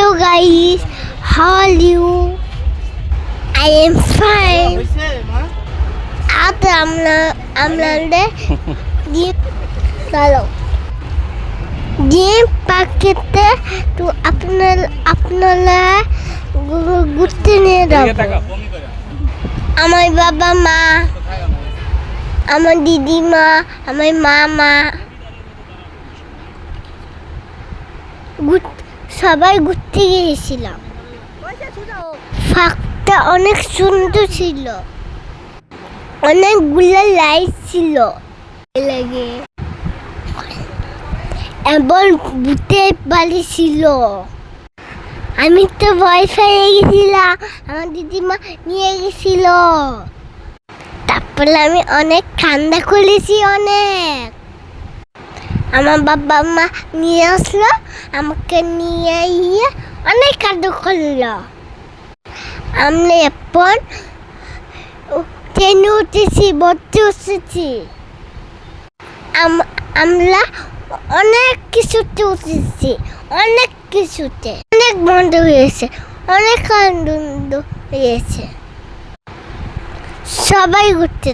Hello guys, how are you? I am fine. আজ আমাদের চলো ডিম পার্কেতে তো আপনারা ঘুরতে নিয়ে যাবো। আমার বাবা মা, আমার দিদিমা, আমার মামা সবাই ঘুরতে গিয়েছিলাম। পার্কটা অনেক সুন্দর ছিল, অনেকগুলো লাইট ছিল লাগে এবং ভূতের বাড়ি ছিল। আমি তো ভয় পেয়ে গেছিলাম, আমার দিদিমা নিয়ে গেছিল। তারপরে আমি অনেক ঠান্ডা করেছি, অনেক আমার বাবা মা নিয়ে আসলো, আমাকে নিয়ে গিয়ে অনেক কাণ্ড করলো। আমরা এখন ট্রেনে উঠেছি, বসতে বসেছি। আমরা অনেক কিছুতে উঠেছি, অনেক কিছুতে অনেক বন্ধ হয়েছে, অনেক আনন্দ হয়েছে। সবাই ঘুরতে